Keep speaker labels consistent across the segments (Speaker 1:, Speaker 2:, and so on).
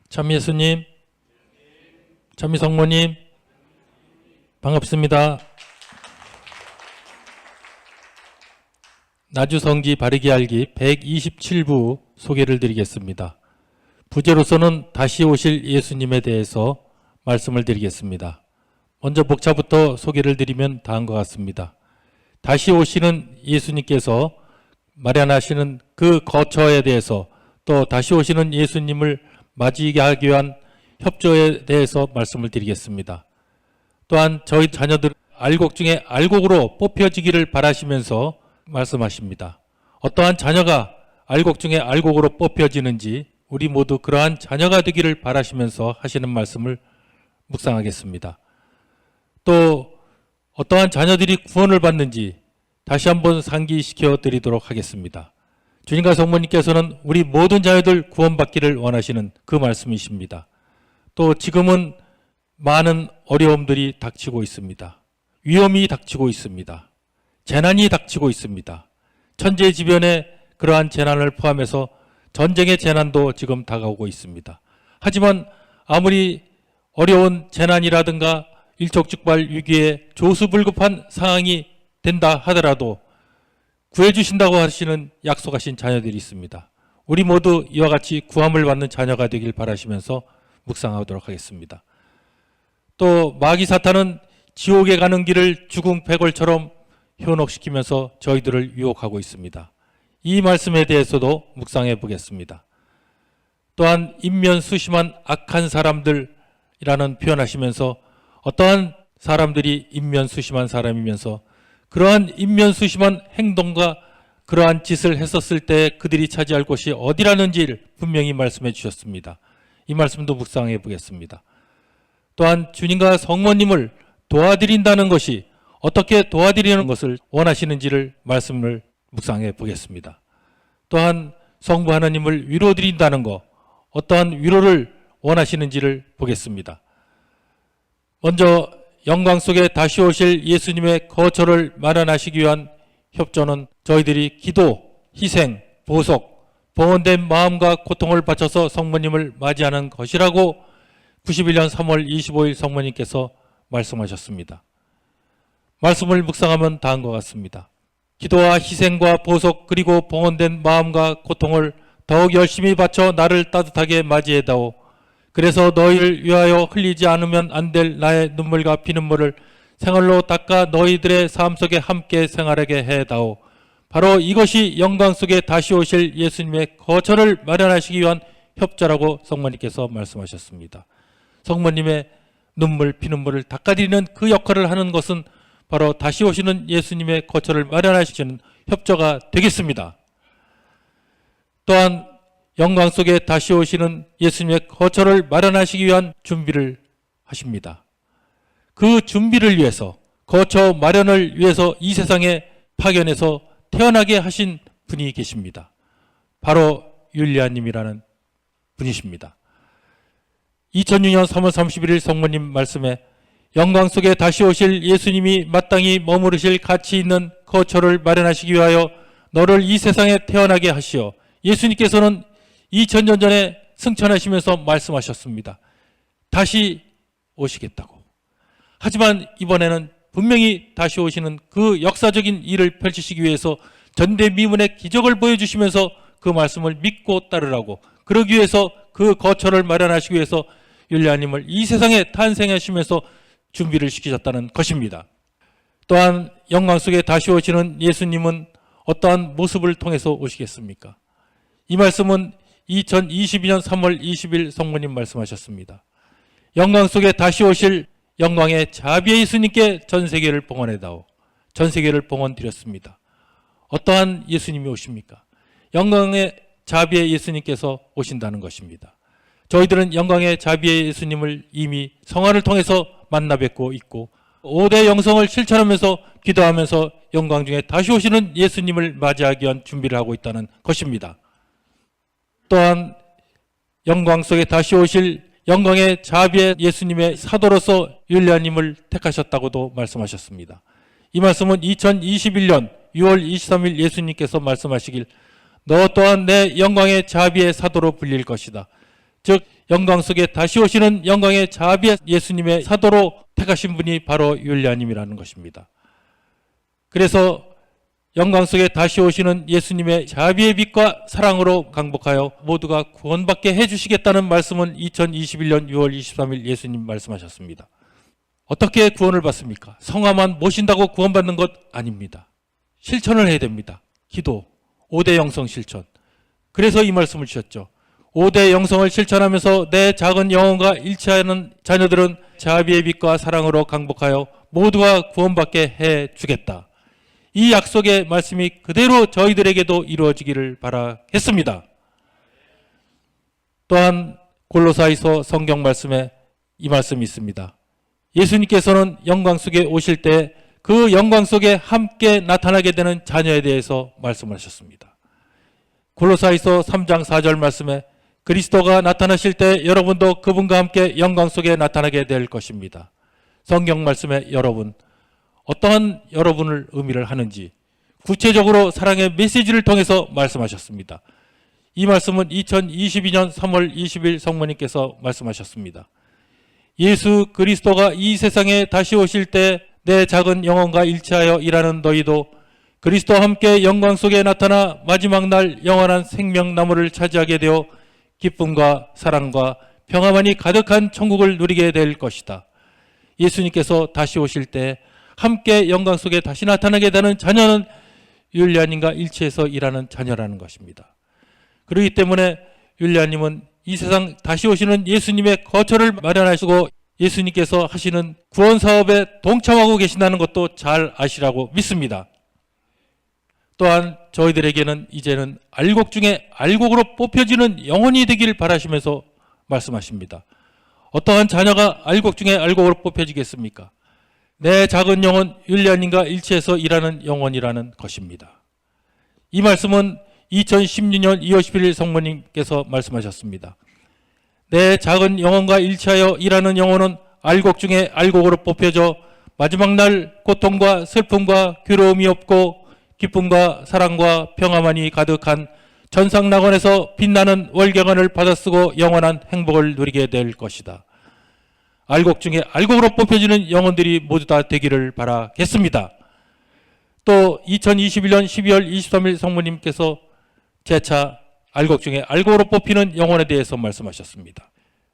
Speaker 1: 참 예수님, 참 성모님, 반갑습니다. 나주성지 바르게 알기 127부 소개를 드리겠습니다. 부제로서는 다시 오실 예수님에 대해서 말씀을 드리겠습니다. 먼저 목차부터 소개를 드리면 다음과 같습니다. 다시 오시는 예수님께서 마련하시는 그 거처에 대해서, 또 다시 오시는 예수님을 맞이하게 하기 위한 협조에 대해서 말씀을 드리겠습니다. 또한 저희 자녀들 알곡 중에 알곡으로 뽑혀지기를 바라시면서 말씀하십니다. 어떠한 자녀가 알곡 중에 알곡으로 뽑혀지는지 우리 모두 그러한 자녀가 되기를 바라시면서 하시는 말씀을 묵상하겠습니다. 또 어떠한 자녀들이 구원을 받는지 다시 한번 상기시켜 드리도록 하겠습니다. 주님과 성모님께서는 우리 모든 자녀들 구원받기를 원하시는 그 말씀이십니다. 또 지금은 많은 어려움들이 닥치고 있습니다. 위험이 닥치고 있습니다. 재난이 닥치고 있습니다. 천재지변에 그러한 재난을 포함해서 전쟁의 재난도 지금 다가오고 있습니다. 하지만 아무리 어려운 재난이라든가 일촉즉발 위기에 조수불급한 상황이 된다 하더라도 구해주신다고 하시는 약속하신 자녀들이 있습니다. 우리 모두 이와 같이 구함을 받는 자녀가 되길 바라시면서 묵상하도록 하겠습니다. 또 마귀 사탄은 지옥에 가는 길을 죽은 패골처럼 현혹시키면서 저희들을 유혹하고 있습니다. 이 말씀에 대해서도 묵상해 보겠습니다. 또한 인면수심한 악한 사람들이라는 표현하시면서 어떠한 사람들이 인면수심한 사람이면서 그러한 인면수심한 행동과 그러한 짓을 했었을 때 그들이 차지할 곳이 어디라는지를 분명히 말씀해 주셨습니다. 이 말씀도 묵상해 보겠습니다. 또한 주님과 성모님을 도와드린다는 것이 어떻게 도와드리는 것을 원하시는지를 말씀을 묵상해 보겠습니다. 또한 성부 하나님을 위로드린다는 것, 어떠한 위로를 원하시는지를 보겠습니다. 먼저 영광 속에 다시 오실 예수님의 거처를 마련하시기 위한 협조는 저희들이 기도, 희생, 보석, 봉헌된 마음과 고통을 바쳐서 성모님을 맞이하는 것이라고 91년 3월 25일 성모님께서 말씀하셨습니다. 말씀을 묵상하면 다음과 같습니다. 기도와 희생과 보석 그리고 봉헌된 마음과 고통을 더욱 열심히 바쳐 나를 따뜻하게 맞이해다오. 그래서 너희를 위하여 흘리지 않으면 안 될 나의 눈물과 피눈물을 생활로 닦아 너희들의 삶 속에 함께 생활하게 해다오. 바로 이것이 영광 속에 다시 오실 예수님의 거처를 마련하시기 위한 협조라고 성모님께서 말씀하셨습니다. 성모님의 눈물, 피눈물을 닦아드리는 그 역할을 하는 것은 바로 다시 오시는 예수님의 거처를 마련하시는 협조가 되겠습니다. 또한 영광 속에 다시 오시는 예수님의 거처를 마련하시기 위한 준비를 하십니다. 그 준비를 위해서, 거처 마련을 위해서 이 세상에 파견해서 태어나게 하신 분이 계십니다. 바로 율리아님이라는 분이십니다. 2006년 3월 31일 성모님 말씀에 영광 속에 다시 오실 예수님이 마땅히 머무르실 가치 있는 거처를 마련하시기 위하여 너를 이 세상에 태어나게 하시어 예수님께서는 2000년 전에 승천하시면서 말씀하셨습니다. 다시 오시겠다고. 하지만 이번에는 분명히 다시 오시는 그 역사적인 일을 펼치시기 위해서 전대미문의 기적을 보여주시면서 그 말씀을 믿고 따르라고, 그러기 위해서 그 거처를 마련하시기 위해서 율리아님을 이 세상에 탄생하시면서 준비를 시키셨다는 것입니다. 또한 영광 속에 다시 오시는 예수님은 어떠한 모습을 통해서 오시겠습니까? 이 말씀은 2022년 3월 20일 성모님 말씀하셨습니다. 영광 속에 다시 오실 영광의 자비의 예수님께 전 세계를 봉헌해다오. 전 세계를 봉헌 드렸습니다. 어떠한 예수님이 오십니까? 영광의 자비의 예수님께서 오신다는 것입니다. 저희들은 영광의 자비의 예수님을 이미 성화를 통해서 만나 뵙고 있고 5대 영성을 실천하면서 기도하면서 영광 중에 다시 오시는 예수님을 맞이하기 위한 준비를 하고 있다는 것입니다. 또한 영광 속에 다시 오실 영광의 자비의 예수님의 사도로서 율리아님을 택하셨다고도 말씀하셨습니다. 이 말씀은 2021년 6월 23일 예수님께서 말씀하시길 너 또한 내 영광의 자비의 사도로 불릴 것이다. 즉 영광 속에 다시 오시는 영광의 자비의 예수님의 사도로 택하신 분이 바로 율리아님이라는 것입니다. 그래서 영광 속에 다시 오시는 예수님의 자비의 빛과 사랑으로 강복하여 모두가 구원받게 해주시겠다는 말씀은 2021년 6월 23일 예수님 말씀하셨습니다. 어떻게 구원을 받습니까? 성화만 모신다고 구원받는 것 아닙니다. 실천을 해야 됩니다. 기도, 5대 영성 실천. 그래서 이 말씀을 주셨죠. 5대 영성을 실천하면서 내 작은 영혼과 일치하는 자녀들은 자비의 빛과 사랑으로 강복하여 모두가 구원받게 해주겠다. 이 약속의 말씀이 그대로 저희들에게도 이루어지기를 바라겠습니다. 또한 골로새서 성경 말씀에 이 말씀이 있습니다. 예수님께서는 영광 속에 오실 때 그 영광 속에 함께 나타나게 되는 자녀에 대해서 말씀하셨습니다. 골로새서 3장 4절 말씀에 그리스도가 나타나실 때 여러분도 그분과 함께 영광 속에 나타나게 될 것입니다. 성경 말씀에 여러분, 어떠한 여러분을 의미를 하는지 구체적으로 사랑의 메시지를 통해서 말씀하셨습니다. 이 말씀은 2022년 3월 20일 성모님께서 말씀하셨습니다. 예수 그리스도가 이 세상에 다시 오실 때 내 작은 영혼과 일치하여 일하는 너희도 그리스도와 함께 영광 속에 나타나 마지막 날 영원한 생명나무를 차지하게 되어 기쁨과 사랑과 평화만이 가득한 천국을 누리게 될 것이다. 예수님께서 다시 오실 때 함께 영광 속에 다시 나타나게 되는 자녀는 율리아님과 일치해서 일하는 자녀라는 것입니다. 그렇기 때문에 율리아님은 이 세상 다시 오시는 예수님의 거처를 마련하시고 예수님께서 하시는 구원 사업에 동참하고 계신다는 것도 잘 아시라고 믿습니다. 또한 저희들에게는 이제는 알곡 중에 알곡으로 뽑혀지는 영혼이 되기를 바라시면서 말씀하십니다. 어떠한 자녀가 알곡 중에 알곡으로 뽑혀지겠습니까? 내 작은 영혼 율리아님과 일치해서 일하는 영혼이라는 것입니다. 이 말씀은 2016년 2월 11일 성모님께서 말씀하셨습니다. 내 작은 영혼과 일치하여 일하는 영혼은 알곡 중에 알곡으로 뽑혀져 마지막 날 고통과 슬픔과 괴로움이 없고 기쁨과 사랑과 평화만이 가득한 전상낙원에서 빛나는 월경안을 받아쓰고 영원한 행복을 누리게 될 것이다. 알곡 중에 알곡으로 뽑혀지는 영혼들이 모두 다 되기를 바라겠습니다. 또 2021년 12월 23일 성모님께서 재차 알곡 중에 알곡으로 뽑히는 영혼에 대해서 말씀하셨습니다.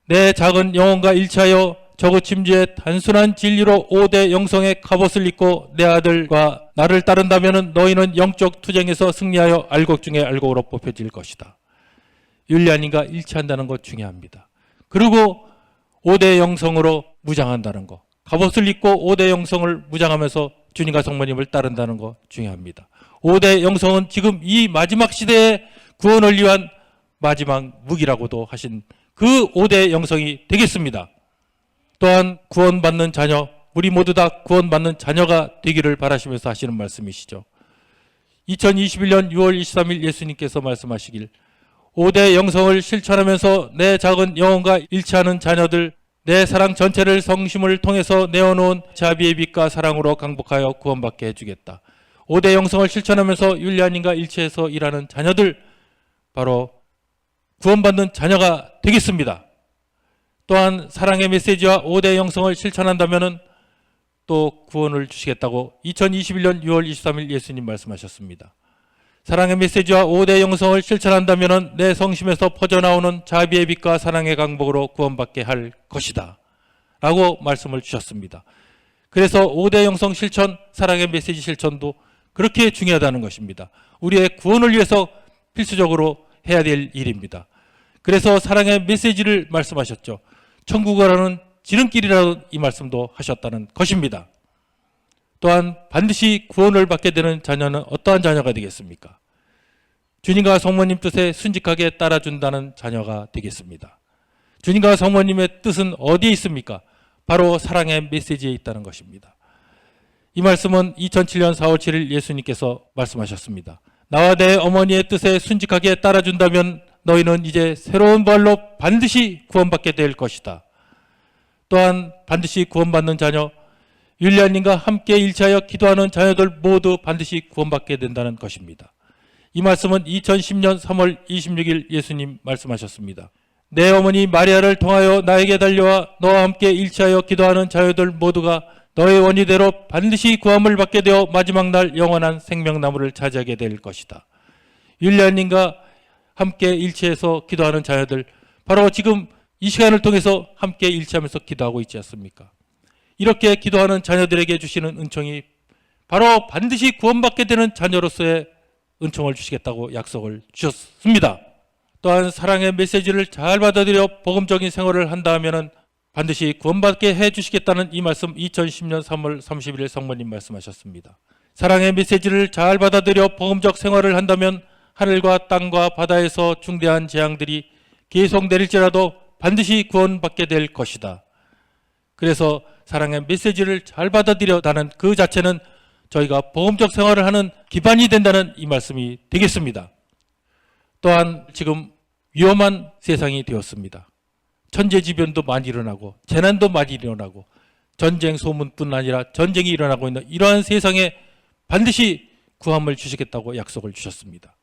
Speaker 1: 내 작은 영혼과 일치하여 저구침지의 단순한 진리로 5대 영성의 갑옷을 입고 내 아들과 나를 따른다면 너희는 영적 투쟁에서 승리하여 알곡 중에 알곡으로 뽑혀질 것이다. 율리아님과 일치한다는 것 중요합니다. 그리고 5대 영성으로 무장한다는 것, 갑옷을 입고 5대 영성을 무장하면서 주님과 성모님을 따른다는 것 중요합니다. 5대 영성은 지금 이 마지막 시대에 구원을 위한 마지막 무기라고도 하신 그 5대 영성이 되겠습니다. 또한 구원받는 자녀, 우리 모두 다 구원받는 자녀가 되기를 바라시면서 하시는 말씀이시죠. 2021년 6월 23일 예수님께서 말씀하시길 5대 영성을 실천하면서 내 작은 영혼과 일치하는 자녀들, 내 사랑 전체를 성심을 통해서 내어놓은 자비의 빛과 사랑으로 강복하여 구원받게 해주겠다. 5대 영성을 실천하면서 율리아님과 일치해서 일하는 자녀들, 바로 구원받는 자녀가 되겠습니다. 또한 사랑의 메시지와 5대 영성을 실천한다면 또 구원을 주시겠다고 2021년 6월 23일 예수님 말씀하셨습니다. 사랑의 메시지와 5대 영성을 실천한다면 내 성심에서 퍼져나오는 자비의 빛과 사랑의 강복으로 구원받게 할 것이다 라고 말씀을 주셨습니다. 그래서 5대 영성 실천, 사랑의 메시지 실천도 그렇게 중요하다는 것입니다. 우리의 구원을 위해서 필수적으로 해야 될 일입니다. 그래서 사랑의 메시지를 말씀하셨죠. 천국이라는 지름길이라는 이 말씀도 하셨다는 것입니다. 또한 반드시 구원을 받게 되는 자녀는 어떠한 자녀가 되겠습니까? 주님과 성모님 뜻에 순직하게 따라준다는 자녀가 되겠습니다. 주님과 성모님의 뜻은 어디에 있습니까? 바로 사랑의 메시지에 있다는 것입니다. 이 말씀은 2007년 4월 7일 예수님께서 말씀하셨습니다. 나와 내 어머니의 뜻에 순직하게 따라준다면 너희는 이제 새로운 부활로 반드시 구원받게 될 것이다. 또한 반드시 구원받는 자녀, 율리안님과 함께 일치하여 기도하는 자녀들 모두 반드시 구원받게 된다는 것입니다. 이 말씀은 2010년 3월 26일 예수님 말씀하셨습니다. 내 어머니 마리아를 통하여 나에게 달려와 너와 함께 일치하여 기도하는 자녀들 모두가 너의 원의대로 반드시 구원을 받게 되어 마지막 날 영원한 생명나무를 차지하게 될 것이다. 율리안님과 함께 일치해서 기도하는 자녀들, 바로 지금 이 시간을 통해서 함께 일치하면서 기도하고 있지 않습니까? 이렇게 기도하는 자녀들에게 주시는 은총이 바로 반드시 구원받게 되는 자녀로서의 은총을 주시겠다고 약속을 주셨습니다. 또한 사랑의 메시지를 잘 받아들여 복음적인 생활을 한다면 반드시 구원받게 해주시겠다는 이 말씀 2010년 3월 31일 성모님 말씀하셨습니다. 사랑의 메시지를 잘 받아들여 복음적 생활을 한다면 하늘과 땅과 바다에서 중대한 재앙들이 계속 내릴지라도 반드시 구원받게 될 것이다. 그래서 사랑의 메시지를 잘 받아들여다는 그 자체는 저희가 복음적 생활을 하는 기반이 된다는 이 말씀이 되겠습니다. 또한 지금 위험한 세상이 되었습니다. 천재지변도 많이 일어나고 재난도 많이 일어나고 전쟁 소문뿐 아니라 전쟁이 일어나고 있는 이러한 세상에 반드시 구함을 주시겠다고 약속을 주셨습니다.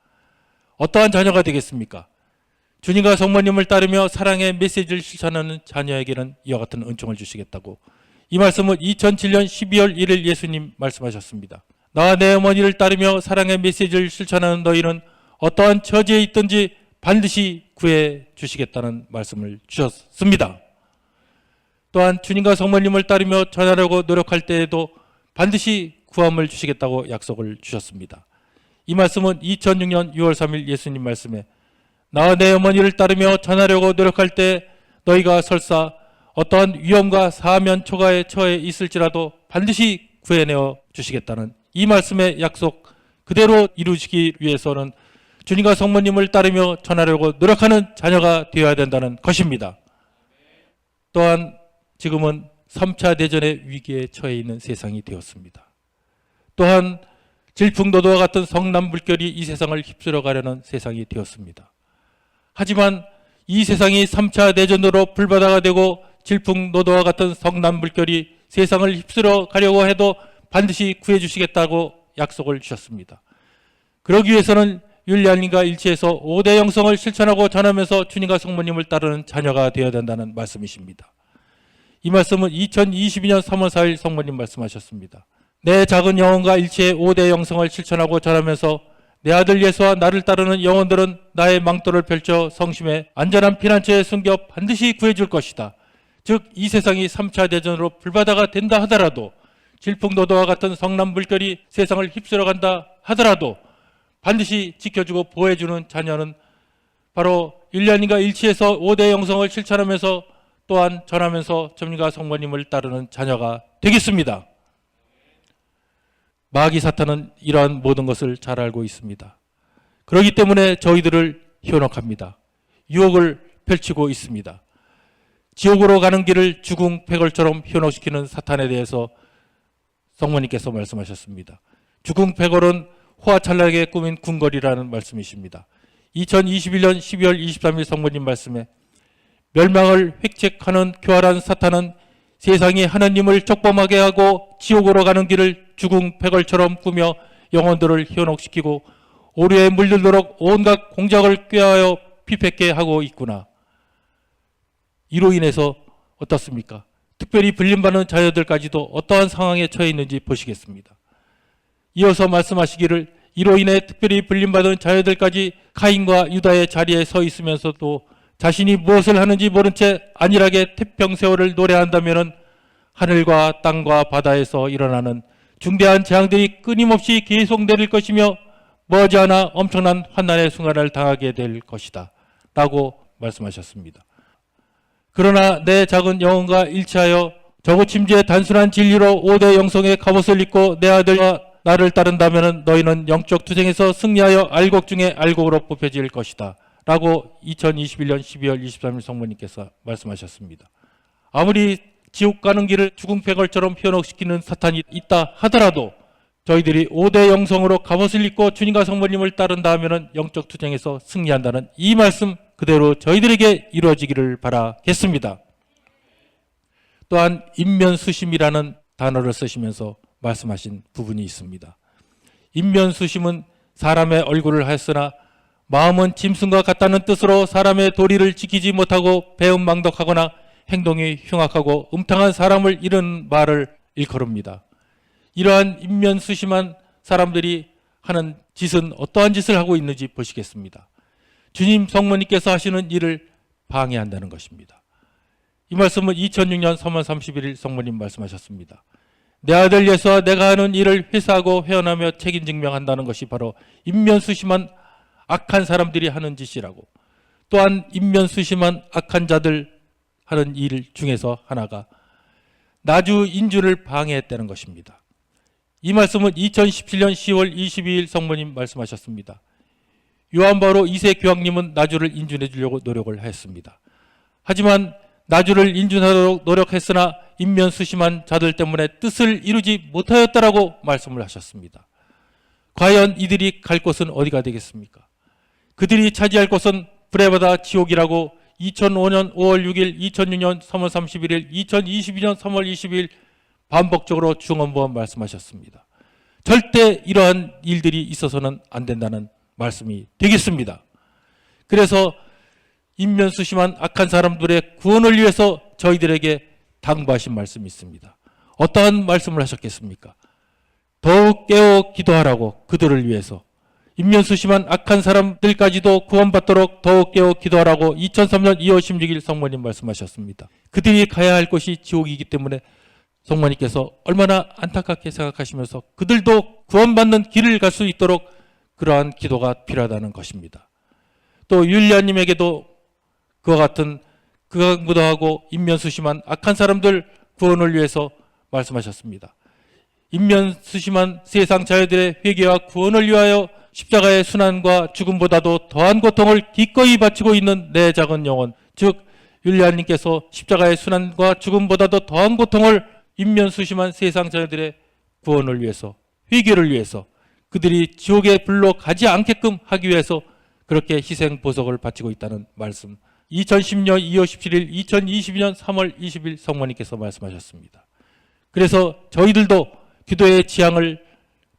Speaker 1: 어떠한 자녀가 되겠습니까? 주님과 성모님을 따르며 사랑의 메시지를 실천하는 자녀에게는 이와 같은 은총을 주시겠다고, 이 말씀은 2007년 12월 1일 예수님 말씀하셨습니다. 나와 내 어머니를 따르며 사랑의 메시지를 실천하는 너희는 어떠한 처지에 있든지 반드시 구해 주시겠다는 말씀을 주셨습니다. 또한 주님과 성모님을 따르며 전하려고 노력할 때에도 반드시 구함을 주시겠다고 약속을 주셨습니다. 이 말씀은 2006년 6월 3일 예수님 말씀에 나와 내 어머니를 따르며 전하려고 노력할 때 너희가 설사 어떠한 위험과 사면 초가에 처해 있을지라도 반드시 구해내어 주시겠다는 이 말씀의 약속 그대로 이루시기 위해서는 주님과 성모님을 따르며 전하려고 노력하는 자녀가 되어야 된다는 것입니다. 또한 지금은 3차 대전의 위기에 처해 있는 세상이 되었습니다. 또한 질풍노도와 같은 성남불결이 이 세상을 휩쓸어 가려는 세상이 되었습니다. 하지만 이 세상이 3차 대전으로 불바다가 되고 질풍노도와 같은 성남불결이 세상을 휩쓸어 가려고 해도 반드시 구해 주시겠다고 약속을 주셨습니다. 그러기 위해서는 율리안님과 일치해서 5대 영성을 실천하고 전하면서 주님과 성모님을 따르는 자녀가 되어야 된다는 말씀이십니다. 이 말씀은 2022년 3월 4일 성모님 말씀하셨습니다. 내 작은 영혼과 일체의 5대 영성을 실천하고 전하면서 내 아들 예수와 나를 따르는 영혼들은 나의 망토를 펼쳐 성심에 안전한 피난처에 숨겨 반드시 구해줄 것이다. 즉 이 세상이 3차 대전으로 불바다가 된다 하더라도, 질풍노도와 같은 성남불결이 세상을 휩쓸어 간다 하더라도 반드시 지켜주고 보호해주는 자녀는 바로 율리안님과 일치해서 5대 영성을 실천하면서 또한 전하면서 주님과 성모님을 따르는 자녀가 되겠습니다. 마귀 사탄은 이러한 모든 것을 잘 알고 있습니다. 그렇기 때문에 저희들을 현혹합니다. 유혹을 펼치고 있습니다. 지옥으로 가는 길을 주궁패걸처럼 현혹시키는 사탄에 대해서 성모님께서 말씀하셨습니다. 주궁패걸은 호화찬란하게 꾸민 궁궐이라는 말씀이십니다. 2021년 12월 23일 성모님 말씀에 멸망을 획책하는 교활한 사탄은 세상이 하나님을 적범하게 하고 지옥으로 가는 길을 주궁패걸처럼 꾸며 영혼들을 현혹시키고 오류에 물들도록 온갖 공작을 꾀하여 피폐케 하고 있구나. 이로 인해서 어떻습니까? 특별히 불림받는 자녀들까지도 어떠한 상황에 처해 있는지 보시겠습니다. 이어서 말씀하시기를 이로 인해 특별히 불림받은 자녀들까지 카인과 유다의 자리에 서 있으면서도 자신이 무엇을 하는지 모른 채 안일하게 태평세월을 노래한다면 하늘과 땅과 바다에서 일어나는 중대한 재앙들이 끊임없이 계속 내릴 것이며 머지않아 엄청난 환난의 순간을 당하게 될 것이다 라고 말씀하셨습니다. 그러나 내 작은 영혼과 일치하여 저고침지의 단순한 진리로 5대 영성의 갑옷을 입고 내 아들과 나를 따른다면 너희는 영적 투쟁에서 승리하여 알곡 중에 알곡으로 뽑혀질 것이다 라고 2021년 12월 23일 성모님께서 말씀하셨습니다. 아무리 지옥 가는 길을 주궁패걸처럼 현혹시키는 사탄이 있다 하더라도 저희들이 5대 영성으로 갑옷을 입고 주님과 성모님을 따른다 하면은 영적 투쟁에서 승리한다는 이 말씀 그대로 저희들에게 이루어지기를 바라겠습니다. 또한 인면수심이라는 단어를 쓰시면서 말씀하신 부분이 있습니다. 인면수심은 사람의 얼굴을 하였으나 마음은 짐승과 같다는 뜻으로 사람의 도리를 지키지 못하고 배은망덕하거나 행동이 흉악하고 음탕한 사람을 이르는 말을 일컬읍니다. 이러한 인면수심한 사람들이 하는 짓은 어떠한 짓을 하고 있는지 보시겠습니다. 주님 성모님께서 하시는 일을 방해한다는 것입니다. 이 말씀은 2006년 3월 31일 성모님 말씀하셨습니다. 내 아들 예수와 내가 하는 일을 회사하고 회언하며 책임 증명한다는 것이 바로 인면수심한 악한 사람들이 하는 짓이라고, 또한 인면수심한 악한 자들 하는 일 중에서 하나가 나주 인주를 방해했다는 것입니다. 이 말씀은 2017년 10월 22일 성모님 말씀하셨습니다. 요한 바로 2세 교황님은 나주를 인준해 주려고 노력을 했습니다. 하지만 나주를 인준하도록 노력했으나 인면수심한 자들 때문에 뜻을 이루지 못하였다라고 말씀을 하셨습니다. 과연 이들이 갈 곳은 어디가 되겠습니까? 그들이 차지할 곳은 불에 바다 지옥이라고 2005년 5월 6일, 2006년 3월 31일, 2022년 3월 22일 반복적으로 중언부원 말씀하셨습니다. 절대 이러한 일들이 있어서는 안 된다는 말씀이 되겠습니다. 그래서 인면수심한 악한 사람들의 구원을 위해서 저희들에게 당부하신 말씀이 있습니다. 어떠한 말씀을 하셨겠습니까? 더욱 깨어 기도하라고, 그들을 위해서 인면수심한 악한 사람들까지도 구원받도록 더욱 깨어 기도하라고 2003년 2월 16일 성모님 말씀하셨습니다. 그들이 가야 할 곳이 지옥이기 때문에 성모님께서 얼마나 안타깝게 생각하시면서 그들도 구원받는 길을 갈 수 있도록 그러한 기도가 필요하다는 것입니다. 또 율리아님에게도 그와 같은 극악무도하고 인면수심한 악한 사람들 구원을 위해서 말씀하셨습니다. 인면수심한 세상 자녀들의 회개와 구원을 위하여 십자가의 순환과 죽음보다도 더한 고통을 기꺼이 바치고 있는 내 작은 영혼, 즉 율리아님께서 십자가의 순환과 죽음보다도 더한 고통을 인면수심한 세상 자녀들의 구원을 위해서, 회개를 위해서, 그들이 지옥의 불로 가지 않게끔 하기 위해서 그렇게 희생 보석을 바치고 있다는 말씀, 2010년 2월 17일, 2022년 3월 20일 성모님께서 말씀하셨습니다. 그래서 저희들도 기도의 지향을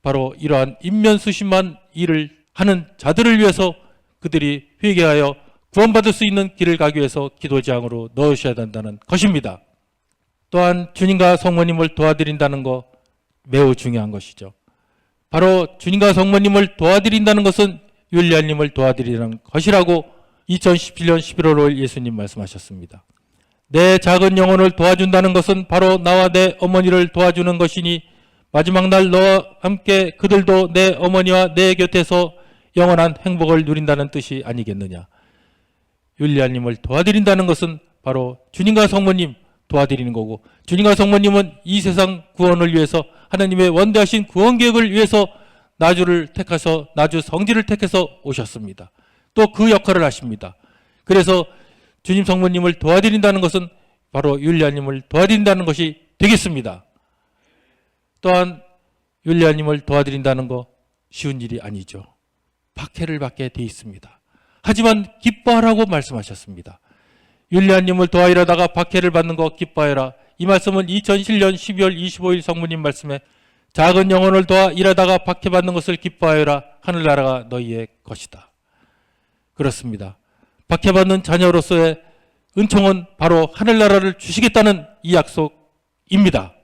Speaker 1: 바로 이러한 인면수심한 일을 하는 자들을 위해서 그들이 회개하여 구원받을 수 있는 길을 가기 위해서 기도 지향으로 넣으셔야 된다는 것입니다. 또한 주님과 성모님을 도와드린다는 거 매우 중요한 것이죠. 바로 주님과 성모님을 도와드린다는 것은 율리아님을 도와드리는 것이라고 2017년 11월 5일 예수님 말씀하셨습니다. 내 작은 영혼을 도와준다는 것은 바로 나와 내 어머니를 도와주는 것이니 마지막 날 너와 함께 그들도 내 어머니와 내 곁에서 영원한 행복을 누린다는 뜻이 아니겠느냐. 율리아님을 도와드린다는 것은 바로 주님과 성모님 도와드리는 거고, 주님과 성모님은 이 세상 구원을 위해서 하나님의 원대하신 구원 계획을 위해서 나주를 택해서, 나주 성지를 택해서 오셨습니다. 또 그 역할을 하십니다. 그래서 주님 성모님을 도와드린다는 것은 바로 율리아님을 도와드린다는 것이 되겠습니다. 또한 율리아님을 도와드린다는 거 쉬운 일이 아니죠. 박해를 받게 돼 있습니다. 하지만 기뻐하라고 말씀하셨습니다. 율리아님을 도와이라다가 박해를 받는 거 기뻐해라. 이 말씀은 2007년 12월 25일 성모님 말씀에 작은 영혼을 도와 일하다가 박해받는 것을 기뻐하여라. 하늘나라가 너희의 것이다. 그렇습니다. 박해받는 자녀로서의 은총은 바로 하늘나라를 주시겠다는 이 약속입니다.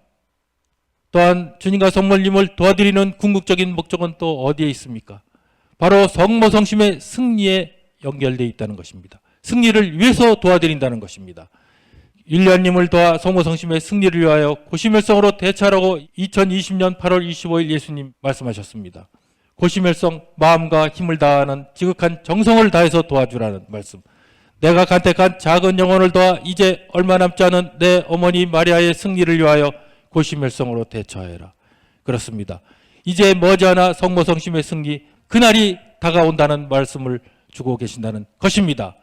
Speaker 1: 또한 주님과 성모님을 도와드리는 궁극적인 목적은 또 어디에 있습니까? 바로 성모성심의 승리에 연결되어 있다는 것입니다. 승리를 위해서 도와드린다는 것입니다. 율리아님을 도와 성모성심의 승리를 위하여 고시멸성으로 대처하라고 2020년 8월 25일 예수님 말씀하셨습니다. 고시멸성, 마음과 힘을 다하는 지극한 정성을 다해서 도와주라는 말씀. 내가 간택한 작은 영혼을 도와 이제 얼마 남지 않은 내 어머니 마리아의 승리를 위하여 고시멸성으로 대처하여라. 그렇습니다. 이제 머지않아 성모성심의 승리, 그날이 다가온다는 말씀을 주고 계신다는 것입니다.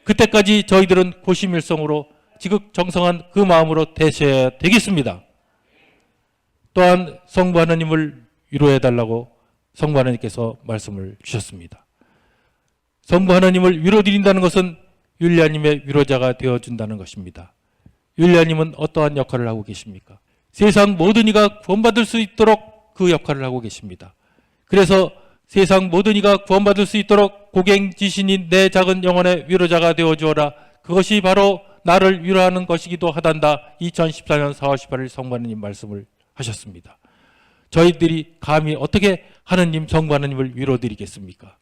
Speaker 1: 그때까지 저희들은 고시멸성으로 지극정성한 그 마음으로 대처해야 되겠습니다. 또한 성부 하나님을 위로해달라고 성부 하나님께서 말씀을 주셨습니다. 성부 하나님을 위로드린다는 것은 율리아님의 위로자가 되어준다는 것입니다. 율리아님은 어떠한 역할을 하고 계십니까? 세상 모든 이가 구원받을 수 있도록 그 역할을 하고 계십니다. 그래서 세상 모든 이가 구원받을 수 있도록 고갱지신인 내 작은 영혼의 위로자가 되어주어라. 그것이 바로 나를 위로하는 것이기도 하단다. 2014년 4월 18일 성부 하나님 말씀을 하셨습니다. 저희들이 감히 어떻게 하느님 성부 하나님을 위로드리겠습니까?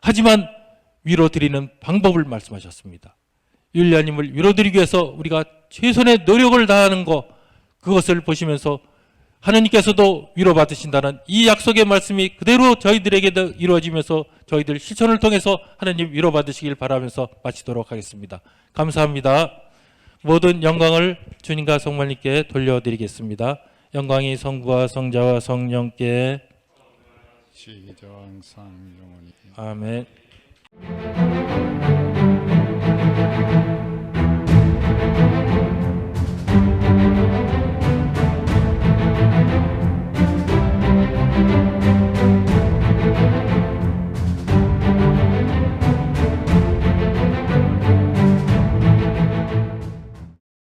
Speaker 1: 하지만 위로드리는 방법을 말씀하셨습니다. 율리아님을 위로드리기 위해서 우리가 최선의 노력을 다하는 것, 그것을 보시면서 하느님께서도 위로받으신다는 이 약속의 말씀이 그대로 저희들에게도 이루어지면서 저희들 실천을 통해서 하느님 위로받으시길 바라면서 마치도록 하겠습니다. 감사합니다. 모든 영광을 주님과 성모님께 돌려드리겠습니다. 영광이 성부와 성자와 성령께
Speaker 2: 시기저 항상 영원히
Speaker 1: 아멘.